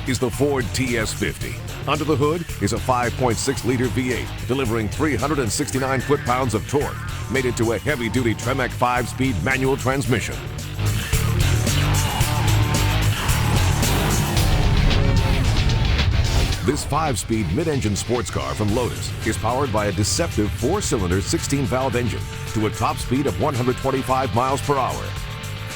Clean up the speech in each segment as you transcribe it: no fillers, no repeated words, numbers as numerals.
is the Ford TS50. Under the hood is a 5.6-liter V8, delivering 369 foot-pounds of torque, made into a heavy-duty Tremec 5-speed manual transmission. This 5-speed mid-engine sports car from Lotus is powered by a deceptive 4-cylinder 16-valve engine to a top speed of 125 miles per hour.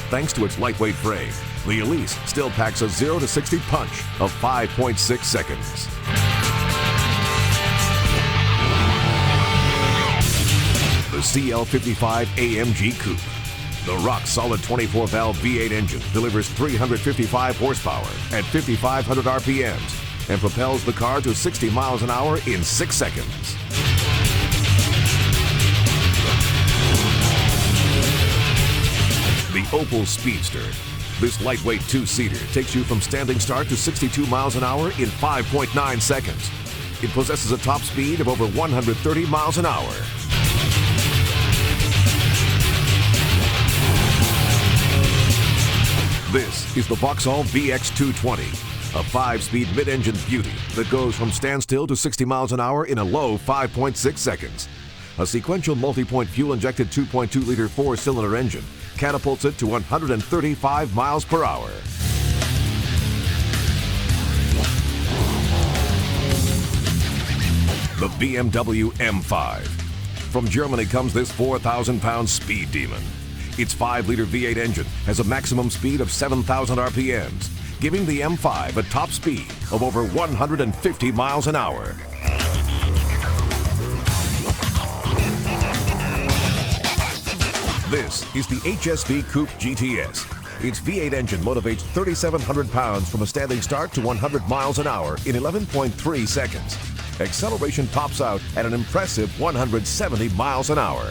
Thanks to its lightweight frame, the Elise still packs a 0 to 60 punch of 5.6 seconds. The CL55 AMG Coupe. The rock-solid 24-valve V8 engine delivers 355 horsepower at 5,500 RPMs and propels the car to 60 miles an hour in 6 seconds. The Opel Speedster. This lightweight 2-seater takes you from standing start to 62 miles an hour in 5.9 seconds. It possesses a top speed of over 130 miles an hour. This is the Vauxhall VX220, a 5-speed mid-engine beauty that goes from standstill to 60 miles an hour in a low 5.6 seconds. A sequential multi-point fuel-injected 2.2-liter 4-cylinder engine catapults it to 135 miles per hour. The BMW M5. From Germany comes this 4,000-pound speed demon. Its 5-liter V8 engine has a maximum speed of 7,000 RPMs, giving the M5 a top speed of over 150 miles an hour. This is the HSV Coupe GTS. Its V8 engine motivates 3,700 pounds from a standing start to 100 miles an hour in 11.3 seconds. Acceleration tops out at an impressive 170 miles an hour.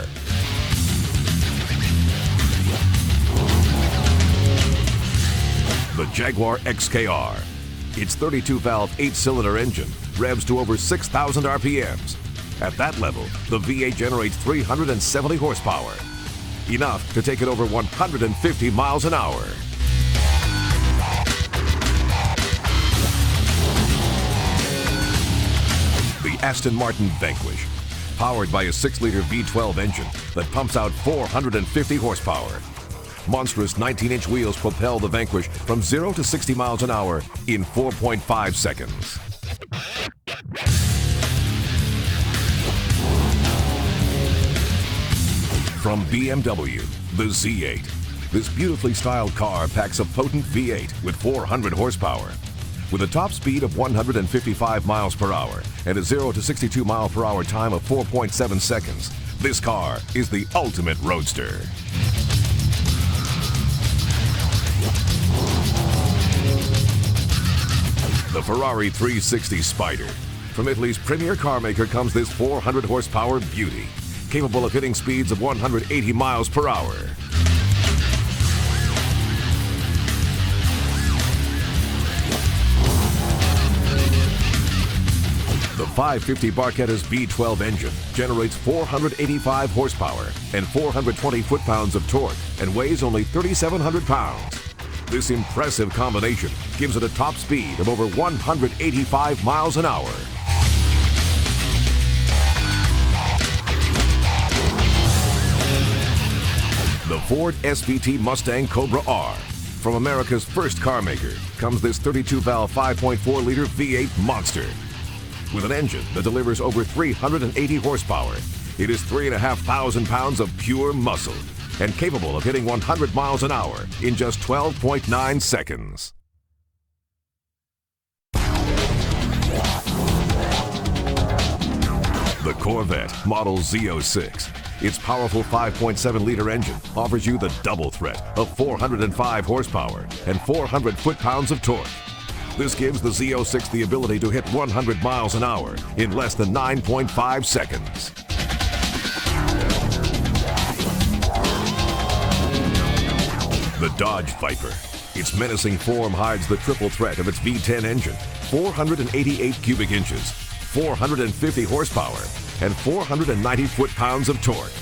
The Jaguar XKR. Its 32-valve 8-cylinder engine revs to over 6,000 RPMs. At that level, the V8 generates 370 horsepower. Enough to take it over 150 miles an hour. The Aston Martin Vanquish, powered by a 6-liter V12 engine that pumps out 450 horsepower. Monstrous 19-inch wheels propel the Vanquish from 0 to 60 miles an hour in 4.5 seconds. From BMW, the Z8. This beautifully styled car packs a potent V8 with 400 horsepower. With a top speed of 155 miles per hour and a 0 to 62 mile per hour time of 4.7 seconds, this car is the ultimate roadster. The Ferrari 360 Spider. From Italy's premier car maker comes this 400 horsepower beauty, capable of hitting speeds of 180 miles per hour. The 550 Barchetta's V12 engine generates 485 horsepower and 420 foot-pounds of torque and weighs only 3,700 pounds. This impressive combination gives it a top speed of over 185 miles an hour. The Ford SVT Mustang Cobra R. From America's first car maker comes this 32-valve 5.4-liter V8 monster. With an engine that delivers over 380 horsepower, it is 3,500 pounds of pure muscle and capable of hitting 100 miles an hour in just 12.9 seconds. The Corvette Model Z06. Its powerful 5.7-liter engine offers you the double threat of 405 horsepower and 400 foot-pounds of torque. This gives the Z06 the ability to hit 100 miles an hour in less than 9.5 seconds. The Dodge Viper. Its menacing form hides the triple threat of its V10 engine, 488 cubic inches, 450 horsepower, and 490 foot-pounds of torque.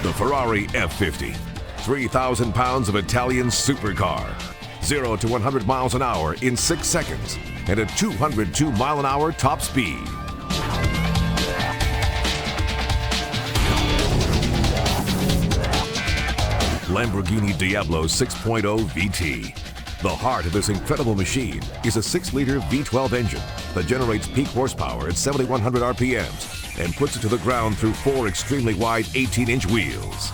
The Ferrari F50. 3,000 pounds of Italian supercar. 0 to 100 miles an hour in 6 seconds and a 202 mile an hour top speed. Lamborghini Diablo 6.0 VT. The heart of this incredible machine is a 6-liter V12 engine that generates peak horsepower at 7,100 RPMs and puts it to the ground through 4 extremely wide 18-inch wheels.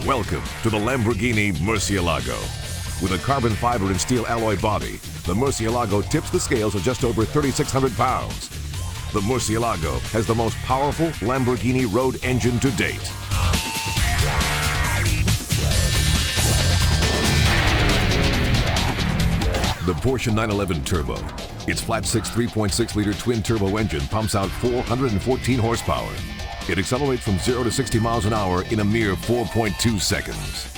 Welcome to the Lamborghini Murcielago. With a carbon fiber and steel alloy body, the Murcielago tips the scales at just over 3,600 pounds. The Murcielago has the most powerful Lamborghini road engine to date. The Porsche 911 Turbo. Its flat-six 3.6-liter twin-turbo engine pumps out 414 horsepower. It accelerates from 0 to 60 miles an hour in a mere 4.2 seconds.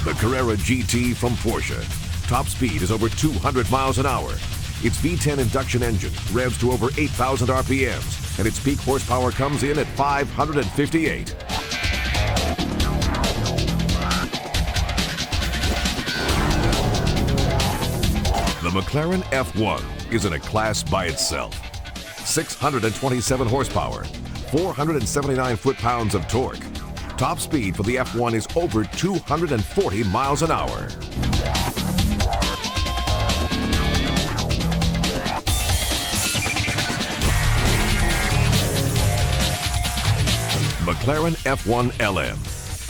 The Carrera GT from Porsche. Top speed is over 200 miles an hour. Its V10 induction engine revs to over 8,000 RPMs, and its peak horsepower comes in at 558. The McLaren F1 is in a class by itself. 627 horsepower, 479 foot-pounds of torque. Top speed for the F1 is over 240 miles an hour. McLaren F1 LM.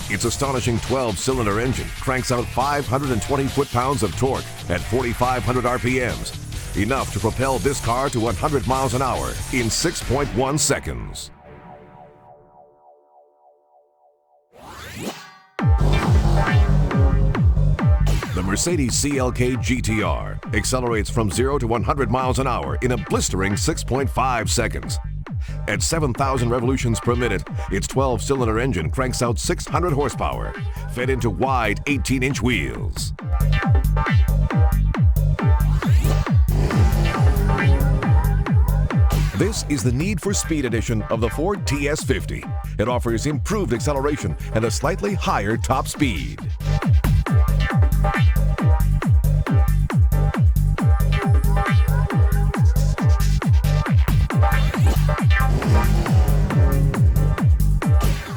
Its astonishing 12-cylinder engine cranks out 520 foot-pounds of torque at 4,500 RPMs, enough to propel this car to 100 miles an hour in 6.1 seconds. The Mercedes CLK GTR accelerates from 0 to 100 miles an hour in a blistering 6.5 seconds. At 7,000 revolutions per minute, its 12-cylinder engine cranks out 600 horsepower, fed into wide 18-inch wheels. This is the Need for Speed edition of the Ford TS50. It offers improved acceleration and a slightly higher top speed.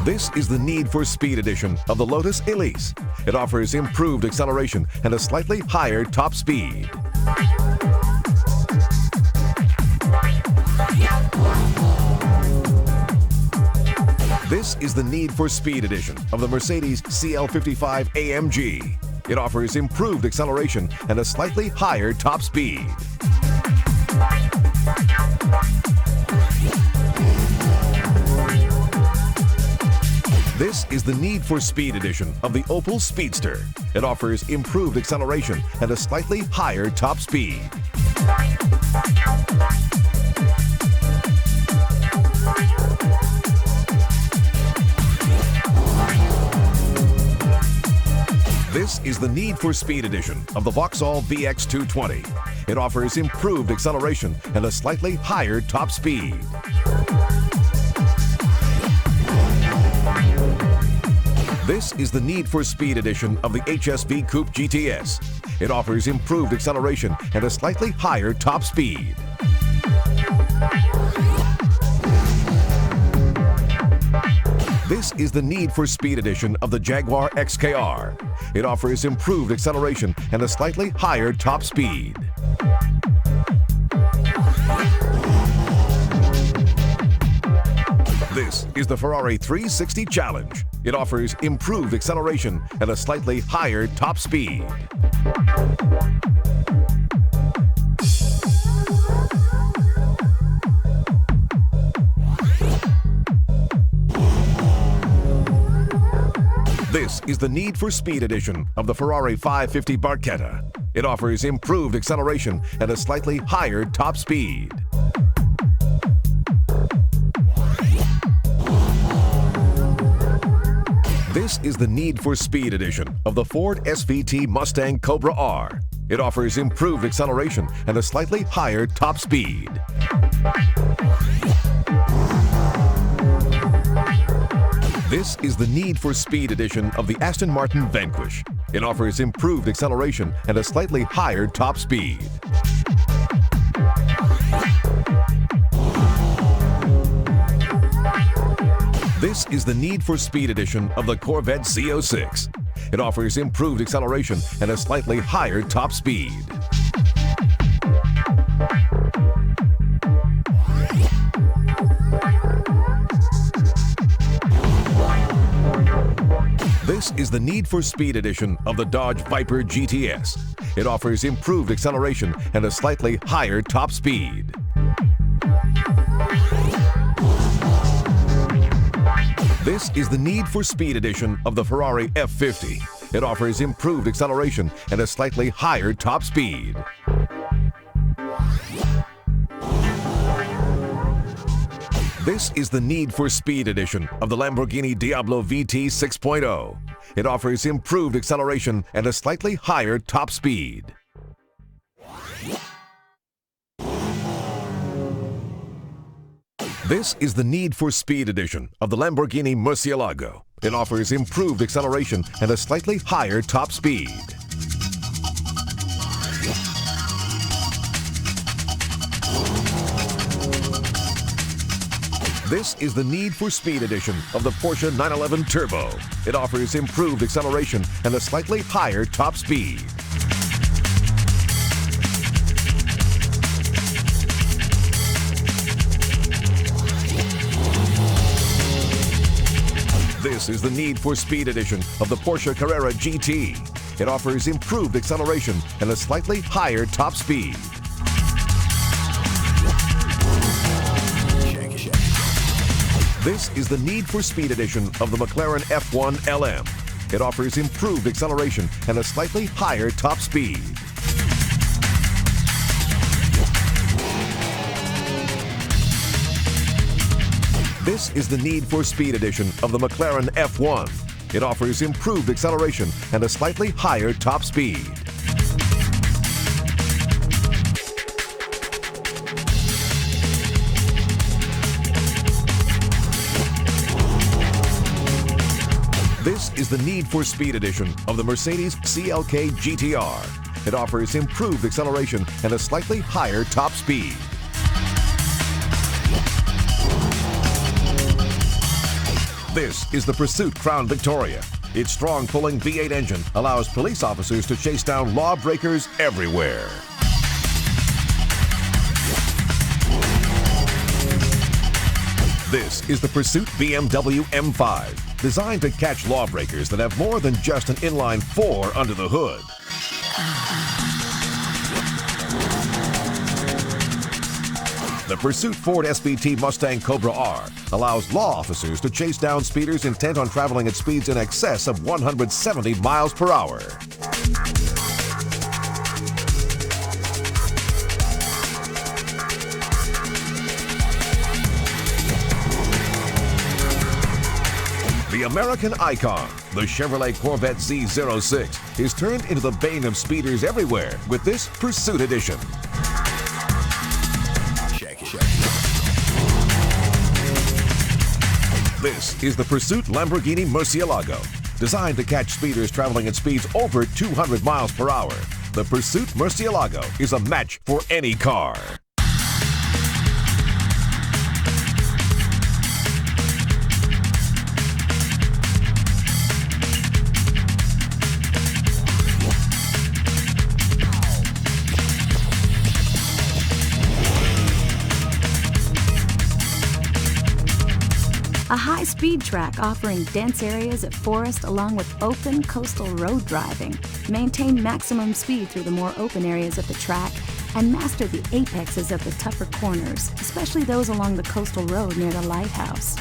This is the Need for Speed edition of the Lotus Elise. It offers improved acceleration and a slightly higher top speed. This is the Need for Speed edition of the Mercedes CL55 AMG. It offers improved acceleration and a slightly higher top speed. This is the Need for Speed edition of the Opel Speedster. It offers improved acceleration and a slightly higher top speed. This is the Need for Speed edition of the Vauxhall VX220. It offers improved acceleration and a slightly higher top speed. This is the Need for Speed edition of the HSV Coupe GTS. It offers improved acceleration and a slightly higher top speed. This is the Need for Speed edition of the Jaguar XKR. It offers improved acceleration and a slightly higher top speed. This is the Ferrari 360 Challenge. It offers improved acceleration and a slightly higher top speed. This is the Need for Speed edition of the Ferrari 550 Barchetta. It offers improved acceleration and a slightly higher top speed. This is the Need for Speed edition of the Ford SVT Mustang Cobra R. It offers improved acceleration and a slightly higher top speed. This is the Need for Speed edition of the Aston Martin Vanquish. It offers improved acceleration and a slightly higher top speed. This is the Need for Speed edition of the Corvette Z06. It offers improved acceleration and a slightly higher top speed. This is the Need for Speed edition of the Dodge Viper GTS. It offers improved acceleration and a slightly higher top speed. This is the Need for Speed edition of the Ferrari F50. It offers improved acceleration and a slightly higher top speed. This is the Need for Speed edition of the Lamborghini Diablo VT 6.0. It offers improved acceleration and a slightly higher top speed. This is the Need for Speed edition of the Lamborghini Murcielago. It offers improved acceleration and a slightly higher top speed. This is the Need for Speed edition of the Porsche 911 Turbo. It offers improved acceleration and a slightly higher top speed. This is the Need for Speed edition of the Porsche Carrera GT. It offers improved acceleration and a slightly higher top speed. This is the Need for Speed edition of the McLaren F1 LM. It offers improved acceleration and a slightly higher top speed. This is the Need for Speed edition of the McLaren F1. It offers improved acceleration and a slightly higher top speed. This is the Need for Speed edition of the Mercedes CLK GTR. It offers improved acceleration and a slightly higher top speed. This is the Pursuit Crown Victoria. Its strong pulling V8 engine allows police officers to chase down lawbreakers everywhere. This is the Pursuit BMW M5, designed to catch lawbreakers that have more than just an inline 4 under the hood. The Pursuit Ford SVT Mustang Cobra R allows law officers to chase down speeders intent on traveling at speeds in excess of 170 miles per hour. The American icon, the Chevrolet Corvette Z06, is turned into the bane of speeders everywhere with this Pursuit edition. This is the Pursuit Lamborghini Murcielago. Designed to catch speeders traveling at speeds over 200 miles per hour, the Pursuit Murcielago is a match for any car. A high-speed track offering dense areas of forest along with open coastal road driving. Maintain maximum speed through the more open areas of the track and master the apexes of the tougher corners, especially those along the coastal road near the lighthouse.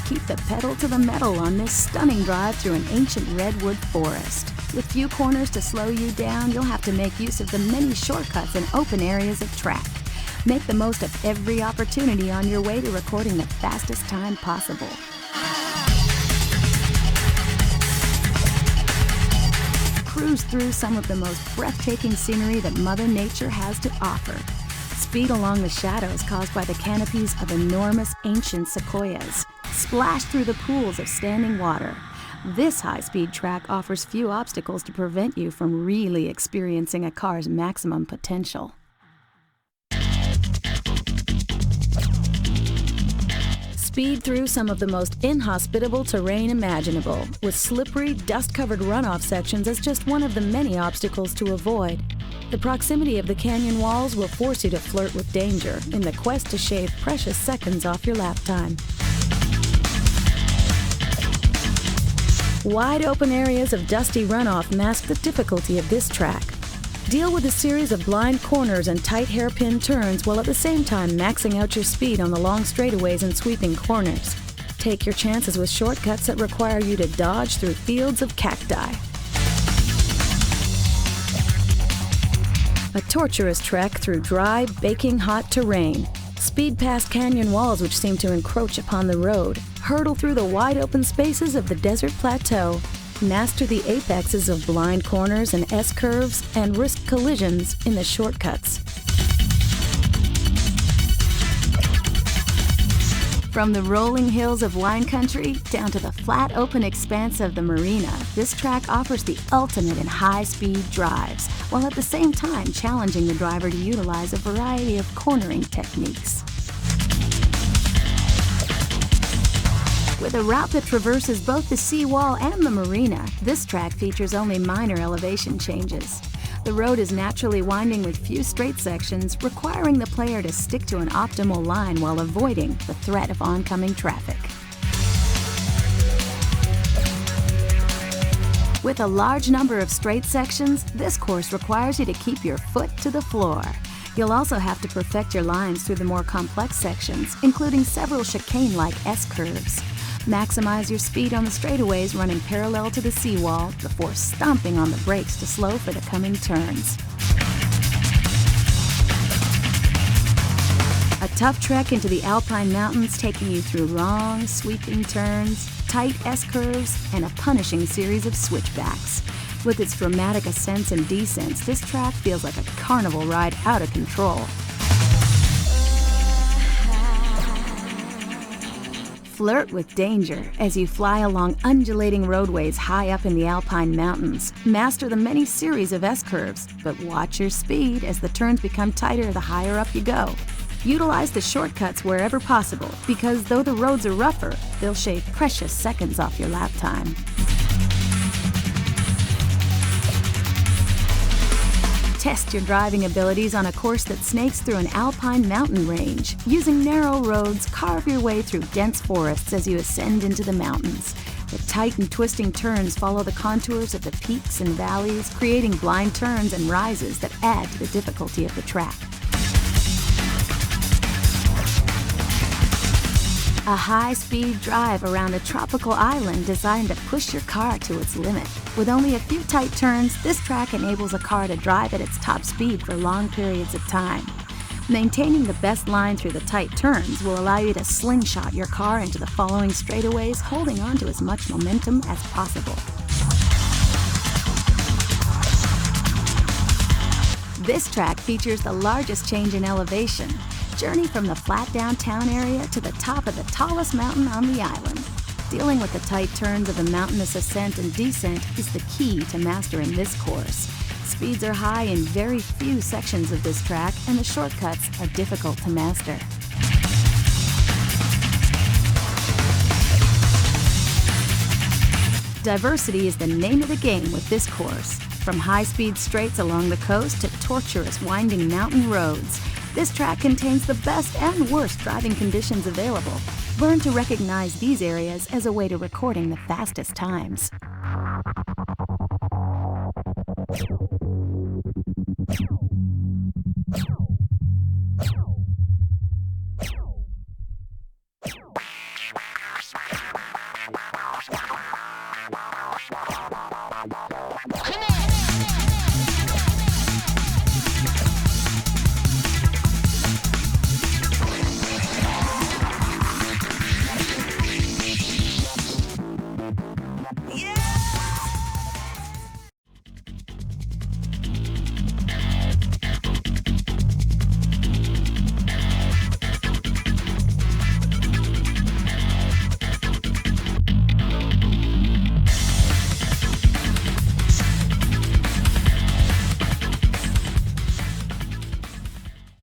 Keep the pedal to the metal on this stunning drive through an ancient redwood forest. With few corners to slow you down, you'll have to make use of the many shortcuts and open areas of track. Make the most of every opportunity on your way to recording the fastest time possible. Cruise through some of the most breathtaking scenery that Mother Nature has to offer. Speed along the shadows caused by the canopies of enormous ancient sequoias. Splash through the pools of standing water. This high-speed track offers few obstacles to prevent you from really experiencing a car's maximum potential. Speed through some of the most inhospitable terrain imaginable, with slippery, dust-covered runoff sections as just one of the many obstacles to avoid. The proximity of the canyon walls will force you to flirt with danger in the quest to shave precious seconds off your lap time. Wide open areas of dusty runoff mask the difficulty of this track. Deal with a series of blind corners and tight hairpin turns while at the same time maxing out your speed on the long straightaways and sweeping corners. Take your chances with shortcuts that require you to dodge through fields of cacti. A torturous trek through dry, baking hot terrain. Speed past canyon walls which seem to encroach upon the road. Hurtle through the wide open spaces of the desert plateau. Master the apexes of blind corners and S-curves and risk collisions in the shortcuts. From the rolling hills of wine country down to the flat open expanse of the marina, this track offers the ultimate in high-speed drives, while at the same time challenging the driver to utilize a variety of cornering techniques. With a route that traverses both the seawall and the marina, this track features only minor elevation changes. The road is naturally winding with few straight sections, requiring the player to stick to an optimal line while avoiding the threat of oncoming traffic. With a large number of straight sections, this course requires you to keep your foot to the floor. You'll also have to perfect your lines through the more complex sections, including several chicane-like S-curves. Maximize your speed on the straightaways running parallel to the seawall before stomping on the brakes to slow for the coming turns. A tough trek into the Alpine Mountains taking you through long, sweeping turns, tight S-curves, and a punishing series of switchbacks. With its dramatic ascents and descents, this track feels like a carnival ride out of control. Flirt with danger as you fly along undulating roadways high up in the Alpine Mountains. Master the many series of S-curves, but watch your speed as the turns become tighter the higher up you go. Utilize the shortcuts wherever possible, because though the roads are rougher, they'll shave precious seconds off your lap time. Test your driving abilities on a course that snakes through an alpine mountain range. Using narrow roads, carve your way through dense forests as you ascend into the mountains. The tight and twisting turns follow the contours of the peaks and valleys, creating blind turns and rises that add to the difficulty of the track. A high-speed drive around a tropical island designed to push your car to its limit. With only a few tight turns, this track enables a car to drive at its top speed for long periods of time. Maintaining the best line through the tight turns will allow you to slingshot your car into the following straightaways, holding on to as much momentum as possible. This track features the largest change in elevation. Journey from the flat downtown area to the top of the tallest mountain on the island. Dealing with the tight turns of a mountainous ascent and descent is the key to mastering this course. Speeds are high in very few sections of this track, and the shortcuts are difficult to master. Diversity is the name of the game with this course. From high-speed straights along the coast to tortuous winding mountain roads, this track contains the best and worst driving conditions available. Learn to recognize these areas as a way to recording the fastest times.